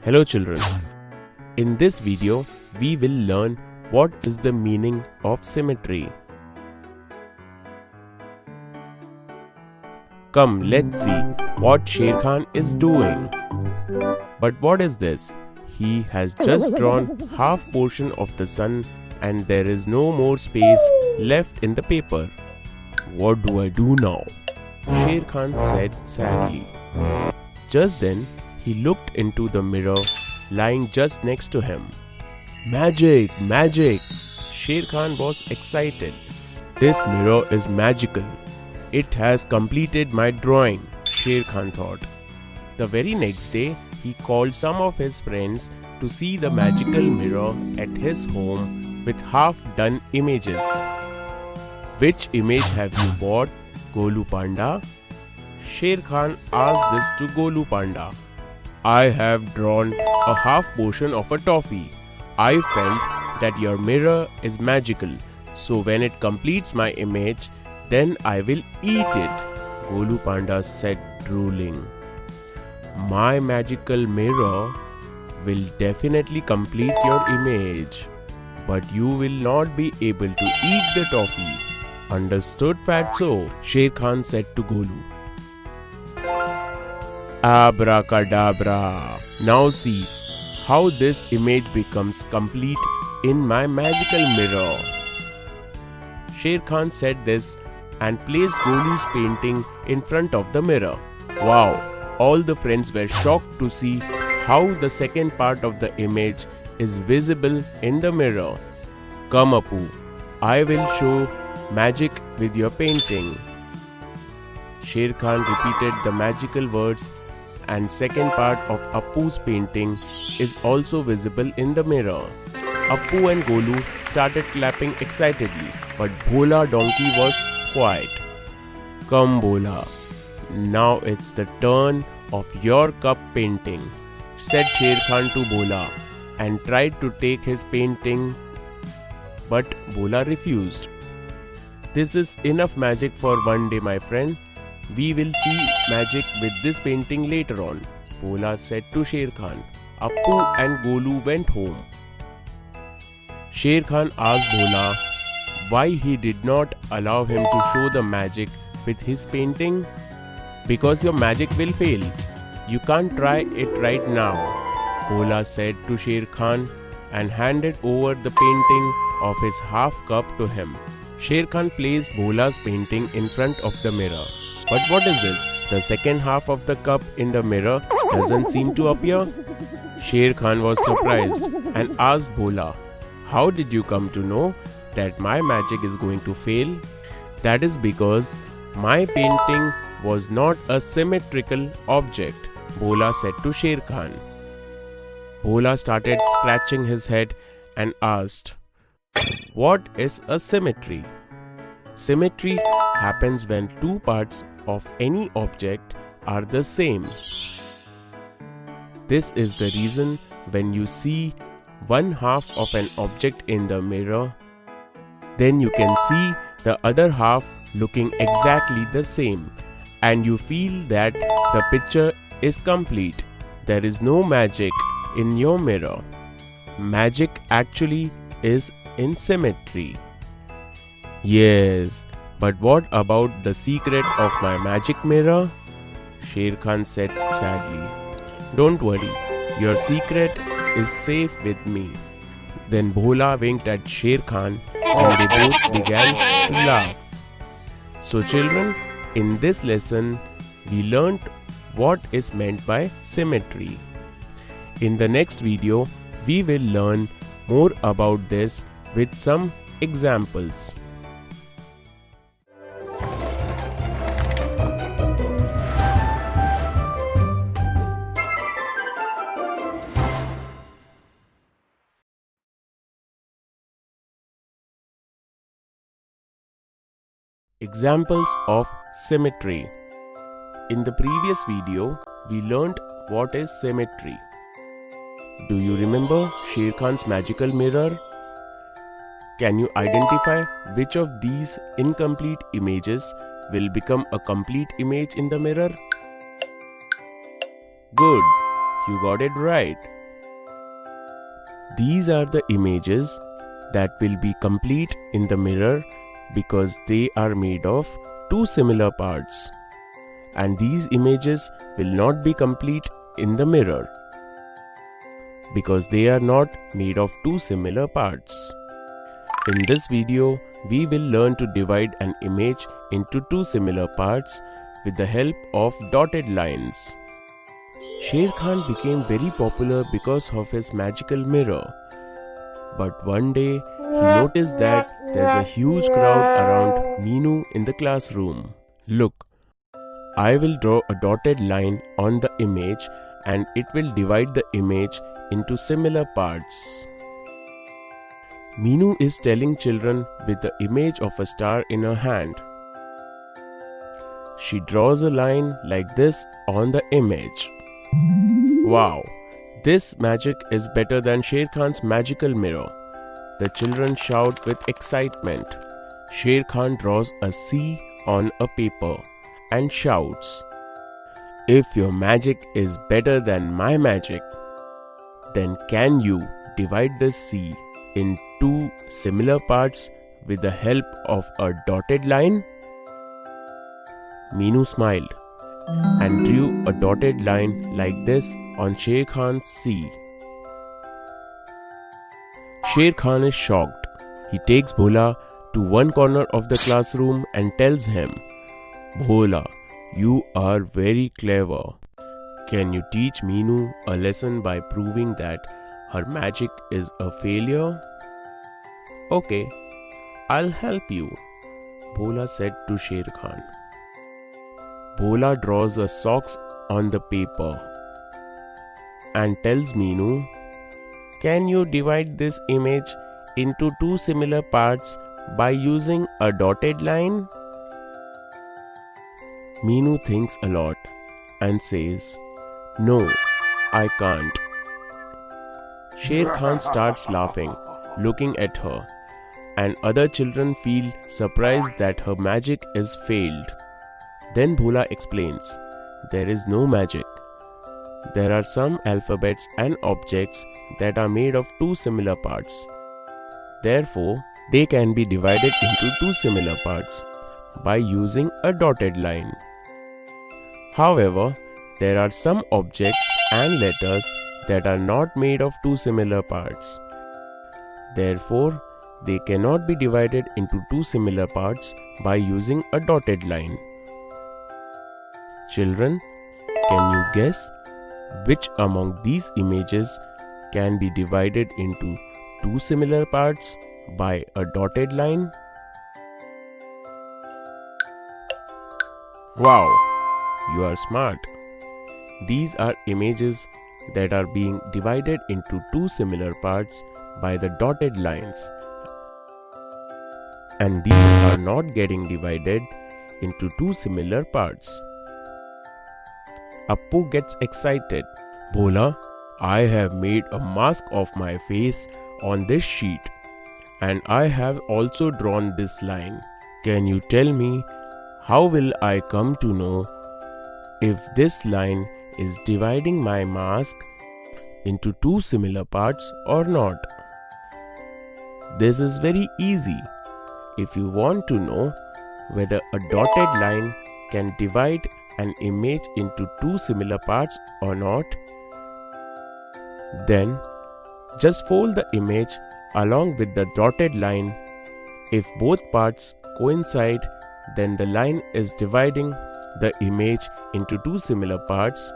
Hello children, in this video we will learn what is the meaning of symmetry. Come, let's see what Sher Khan is doing. But what is this? He has just drawn half portion of the sun and there is no more space left in the paper. What do I do now? Sher Khan said sadly. Just then, he looked into the mirror lying just next to him. Magic! Magic! Sher Khan was excited. This mirror is magical. It has completed my drawing, Sher Khan thought. The very next day, he called some of his friends to see the magical mirror at his home with half-done images. Which image have you bought, Golu Panda? Sher Khan asked this to Golu Panda. I have drawn a half portion of a toffee. I felt that your mirror is magical, so when it completes my image, then I will eat it, Golu Panda said, drooling. My magical mirror will definitely complete your image, but you will not be able to eat the toffee. Understood, Fatso? Sher Khan said to Golu. Abracadabra. Now see how this image becomes complete in my magical mirror. Sher Khan said this and placed Golu's painting in front of the mirror. Wow! All the friends were shocked to see how the second part of the image is visible in the mirror. Come Appu, I will show magic with your painting. Sher Khan repeated the magical words and second part of Appu's painting is also visible in the mirror. Appu and Golu started clapping excitedly, but Bhola donkey was quiet. Come Bhola, now it's the turn of your cup painting, said Sher Khan to Bhola and tried to take his painting, but Bhola refused. This is enough magic for one day, my friend. We will see magic with this painting later on, Bhola said to Sher Khan. Appu and Golu went home. Sher Khan asked Bhola why he did not allow him to show the magic with his painting. Because your magic will fail. You can't try it right now, Bhola said to Sher Khan and handed over the painting of his half cup to him. Sher Khan placed Bhola's painting in front of the mirror. But what is this? The second half of the cup in the mirror doesn't seem to appear. Sher Khan was surprised and asked Bhola, how did you come to know that my magic is going to fail? That is because my painting was not a symmetrical object, Bhola said to Sher Khan. Bhola started scratching his head and asked, what is a symmetry? Symmetry happens when two parts of any object are the same. This is the reason when you see one half of an object in the mirror, then you can see the other half looking exactly the same and you feel that the picture is complete. There is no magic in your mirror. Magic actually is in symmetry. Yes, but what about the secret of my magic mirror? Sher Khan said sadly. Don't worry, your secret is safe with me. Then Bhola winked at Sher Khan and they both began to laugh. So children, in this lesson, we learnt what is meant by symmetry. In the next video, we will learn more about this with some examples. Examples of symmetry. In the previous video, we learnt what is symmetry. Do you remember Sher Khan's magical mirror? Can you identify which of these incomplete images will become a complete image in the mirror? Good, you got it right. These are the images that will be complete in the mirror because they are made of two similar parts. And these images will not be complete in the mirror because they are not made of two similar parts. In this video, we will learn to divide an image into two similar parts with the help of dotted lines. Sher Khan became very popular because of his magical mirror. But one day, he noticed that there's a huge crowd around Meenu in the classroom. Look, I will draw a dotted line on the image and it will divide the image into similar parts. Meenu is telling children with the image of a star in her hand. She draws a line like this on the image. Wow, this magic is better than Sher Khan's magical mirror. The children shout with excitement. Sher Khan draws a C on a paper and shouts, "If your magic is better than my magic, then can you divide the C in two similar parts with the help of a dotted line?" Meenu smiled and drew a dotted line like this on Sher Khan's C. Sher Khan is shocked. He takes Bhola to one corner of the classroom and tells him, "Bhola, you are very clever. Can you teach Meenu a lesson by proving that her magic is a failure?" "Okay, I'll help you," Bhola said to Sher Khan. Bhola draws a socks on the paper and tells Meenu, "Can you divide this image into two similar parts by using a dotted line?" Meenu thinks a lot and says, "No, I can't." Sher Khan starts laughing, looking at her, and other children feel surprised that her magic is failed. Then Bhola explains, "There is no magic. There are some alphabets and objects that are made of two similar parts. Therefore, they can be divided into two similar parts by using a dotted line. However, there are some objects and letters that are not made of two similar parts. Therefore, they cannot be divided into two similar parts by using a dotted line." Children, can you guess which among these images can be divided into two similar parts by a dotted line? Wow, you are smart. These are images that are being divided into two similar parts by the dotted lines. And these are not getting divided into two similar parts. Appu gets excited. "Bhola, I have made a mask of my face on this sheet and I have also drawn this line. Can you tell me how will I come to know if this line is dividing my mask into two similar parts or not?" This is very easy. If you want to know whether a dotted line can divide an image into two similar parts or not, then just fold the image along with the dotted line. If both parts coincide, then the line is dividing the image into two similar parts.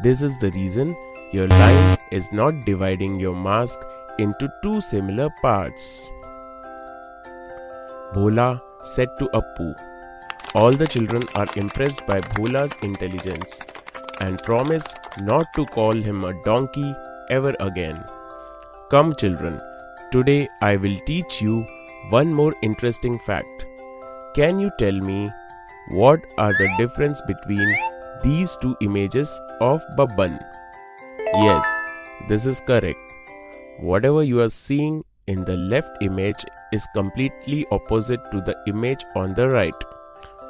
This is the reason your line is not dividing your mask into two similar parts. Bhola said to Appu. All the children are impressed by Bhola's intelligence and promise not to call him a donkey ever again. Come children, today I will teach you one more interesting fact. Can you tell me what are the difference between these two images of Babban? Yes, this is correct. Whatever you are seeing in the left image is completely opposite to the image on the right.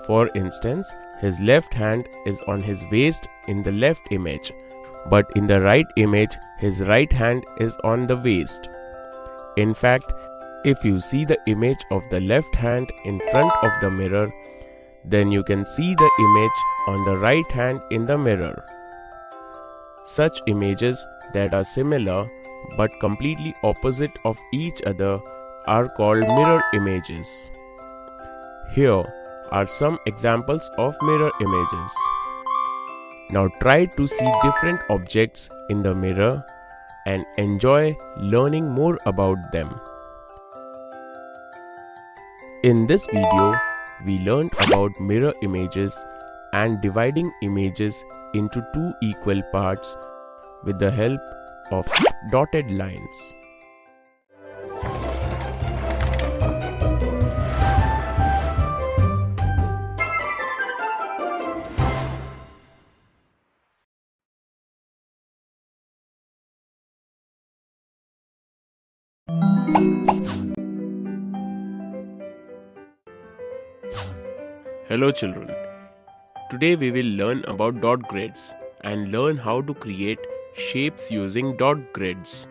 For instance, his left hand is on his waist in the left image, but in the right image, his right hand is on the waist. In fact, if you see the image of the left hand in front of the mirror, then you can see the image on the right hand in the mirror. Such images that are similar but completely opposite of each other are called mirror images. Here are some examples of mirror images. Now try to see different objects in the mirror and enjoy learning more about them. In this video, we learned about mirror images and dividing images into two equal parts with the help of dotted lines. Hello children. Today we will learn about dot grids and learn how to create shapes using dot grids.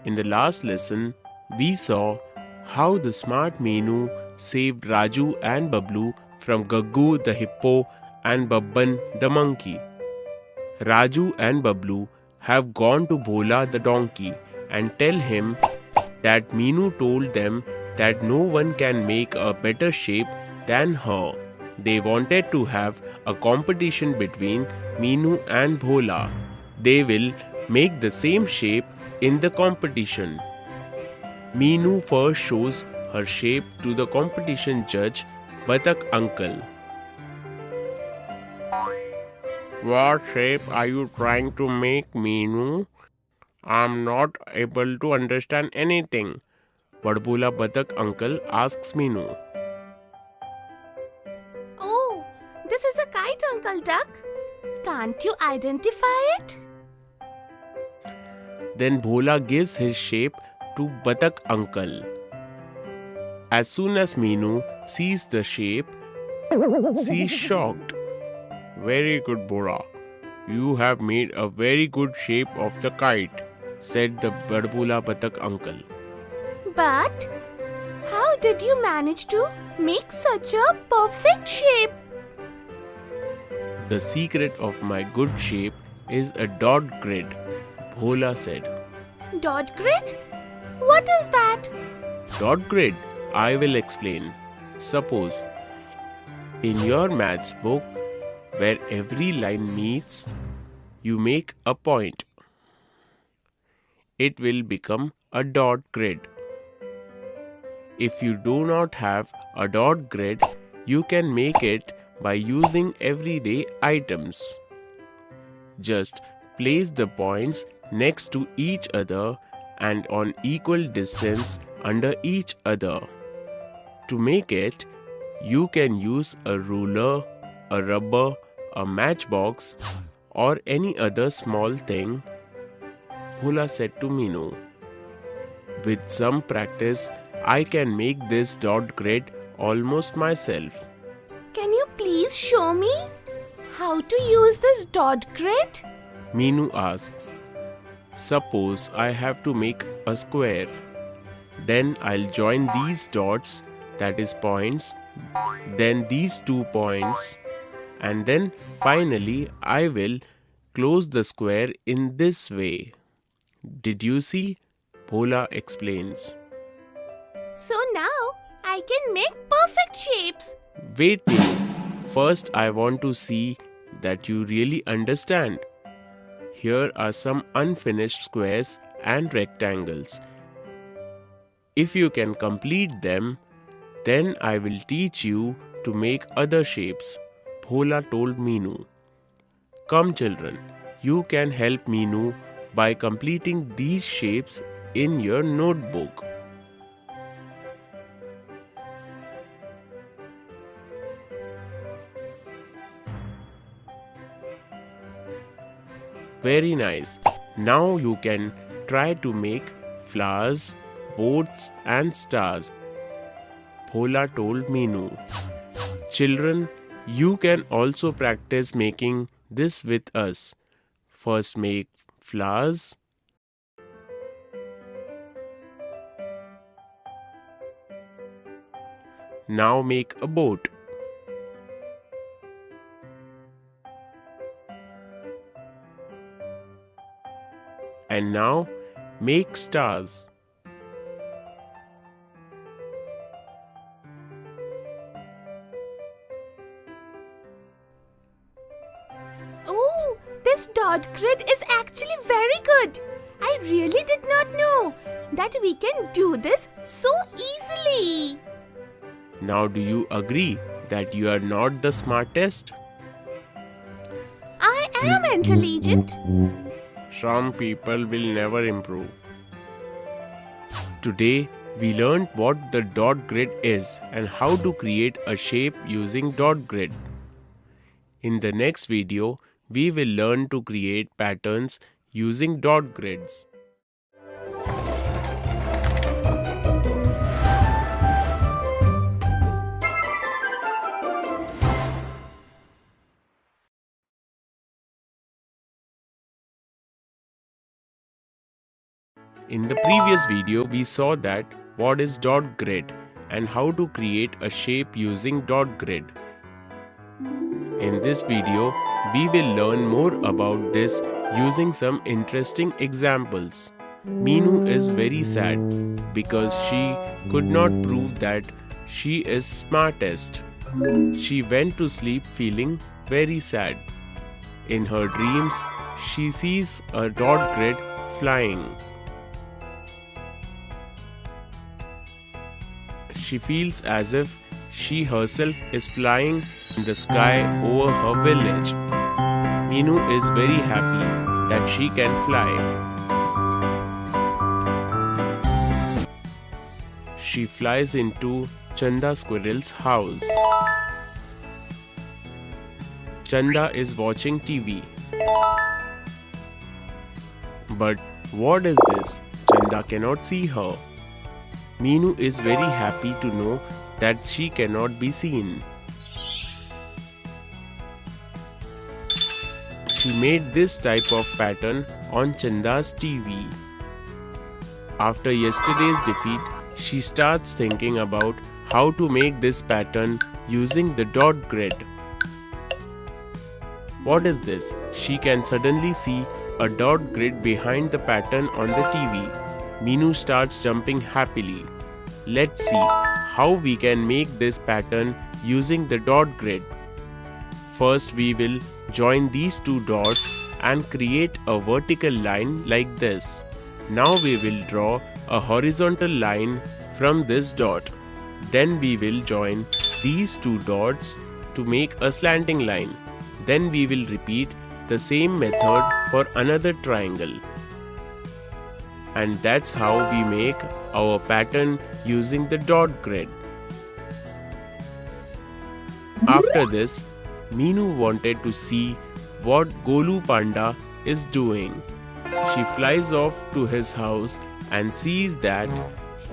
In the last lesson, we saw how the smart Meenu saved Raju and Bablu from Gaggu the hippo and Babban the monkey. Raju and Bablu have gone to Bhola the donkey and tell him that Meenu told them that no one can make a better shape than her. They wanted to have a competition between Meenu and Bhola. They will make the same shape in the competition. Meenu first shows her shape to the competition judge, Batak uncle. What shape are you trying to make, Meenu? I'm not able to understand anything. Vadbula Batak uncle asks Meenu. Oh, this is a kite, Uncle Duck. Can't you identify it? Then Bhola gives his shape to Batak uncle. As soon as Meenu sees the shape, she is shocked. Very good, Bhola. You have made a very good shape of the kite, said the Vadbula Batak uncle. But how did you manage to make such a perfect shape? The secret of my good shape is a dot grid, Bhola said. Dot grid? What is that? Dot grid, I will explain. Suppose, in your maths book, where every line meets, you make a point. It will become a dot grid. If you do not have a dot grid, you can make it by using everyday items. Just place the points next to each other and on equal distance under each other. To make it, you can use a ruler, a rubber, a matchbox, or any other small thing, Bhola said to Meenu. With some practice, I can make this dot grid almost myself. Can you please show me how to use this dot grid? Meenu asks. Suppose I have to make a square. Then I'll join these dots, that is points, then these 2 points, and then finally I will close the square in this way. Did you see? Bhola explains. So now I can make perfect shapes. Wait, Meenu. First I want to see that you really understand. Here are some unfinished squares and rectangles. If you can complete them, then I will teach you to make other shapes, Bhola told Meenu. Come children, you can help Meenu by completing these shapes in your notebook. Very nice. Now you can try to make flowers, boats and stars, Bhola told Meenu. Children, you can also practice making this with us. First make flowers. Now make a boat. And now make stars. Oh, this dot grid is actually very good. I really did not know that we can do this so easily. Now do you agree that you are not the smartest? I am intelligent. Some people will never improve. Today we learned what the dot grid is and how to create a shape using dot grid. In the next video, we will learn to create patterns using dot grids. In the previous video, we saw that what is dot grid and how to create a shape using dot grid. In this video, we will learn more about this using some interesting examples. Meenu is very sad because she could not prove that she is smartest. She went to sleep feeling very sad. In her dreams, she sees a dot grid flying. She feels as if she herself is flying in the sky over her village. Meenu is very happy that she can fly. She flies into Chanda Squirrel's house. Chanda is watching TV. But what is this? Chanda cannot see her. Meenu is very happy to know that she cannot be seen. She made this type of pattern on Chanda's TV. After yesterday's defeat, she starts thinking about how to make this pattern using the dot grid. What is this? She can suddenly see a dot grid behind the pattern on the TV. Meenu starts jumping happily. Let's see how we can make this pattern using the dot grid. First, we will join these two dots and create a vertical line like this. Now we will draw a horizontal line from this dot. Then we will join these two dots to make a slanting line. Then we will repeat the same method for another triangle. And that's how we make our pattern using the dot grid. After this, Meenu wanted to see what Golu Panda is doing. She flies off to his house and sees that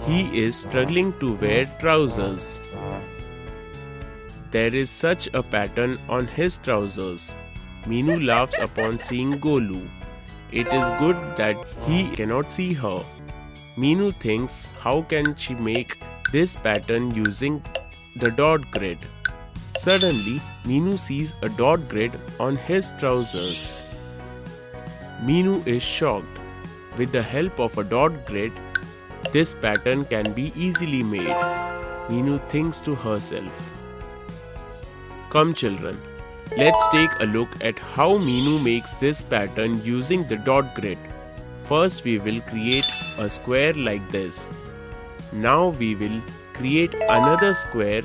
he is struggling to wear trousers. There is such a pattern on his trousers. Meenu laughs upon seeing Golu. It is good that he cannot see her. Meenu thinks how can she make this pattern using the dot grid. Suddenly, Meenu sees a dot grid on his trousers. Meenu is shocked. With the help of a dot grid, this pattern can be easily made. Meenu thinks to herself. Come children, let's take a look at how Meenu makes this pattern using the dot grid. First we will create a square like this. Now we will create another square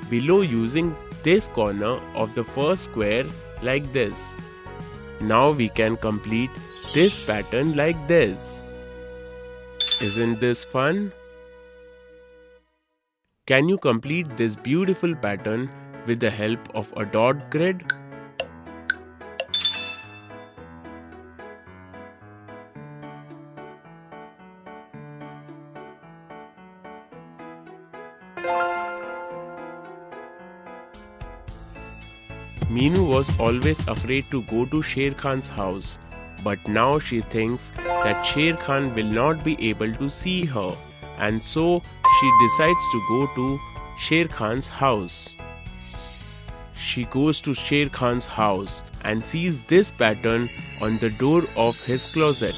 below using this corner of the first square like this. Now we can complete this pattern like this. Isn't this fun? Can you complete this beautiful pattern with the help of a dot grid? Meenu was always afraid to go to Sher Khan's house, but now she thinks that Sher Khan will not be able to see her, and so she decides to go to Sher Khan's house. She goes to Sher Khan's house and sees this pattern on the door of his closet.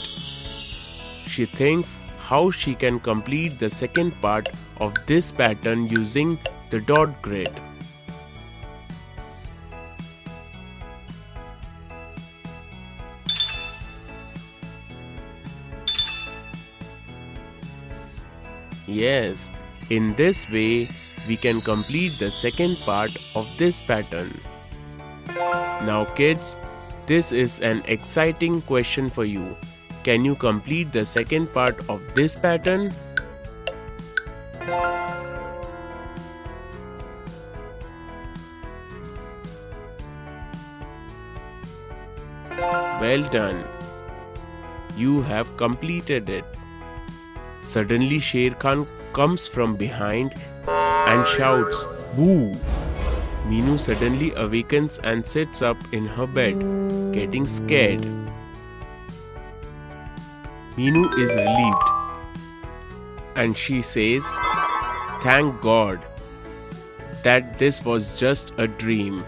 She thinks how she can complete the second part of this pattern using the dot grid. Yes, in this way we can complete the second part of this pattern. Now kids, this is an exciting question for you. Can you complete the second part of this pattern? Well done. You have completed it. Suddenly Sher Khan comes from behind and shouts, "Boo!" Meenu suddenly awakens and sits up in her bed, getting scared. Meenu is relieved and she says, "Thank God that this was just a dream."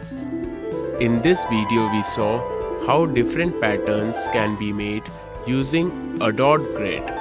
In this video we saw how different patterns can be made using a dot grid.